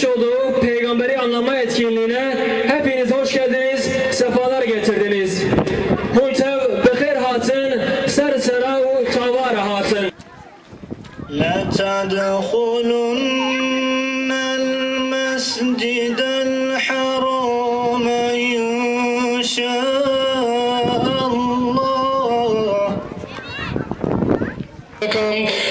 düzenlemiş olduğu peygamberi anlama etkinliğine hepiniz hoş geldiniz, sefalar getirdiniz. Huntev bixir hatın, ser serav çavar hatın. La tadkhulunnal mescidel haram inşaallah.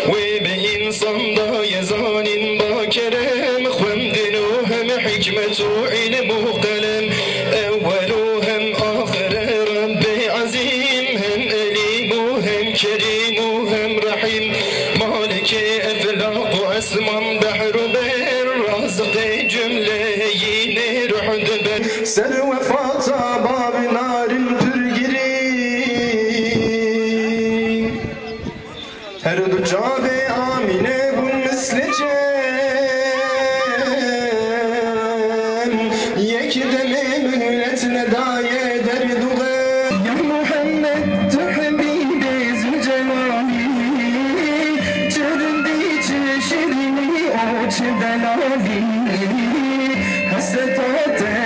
Ve be insanda yezanin bakerem khwamdinuhem hikmetu ilmu qalem evveluhem ahire Rabbi azim hem elimu hem kerimu hem rahim maliki eflaq esman behru ber razık cümleyi ruhd ber ser vefata bab narim türgiri her ducabe amine bu misleceğim yekdeme mühletine daye derduğe ya Muhammed tuhbibi zülcelali çerdi çeşirini o çedelali hasetate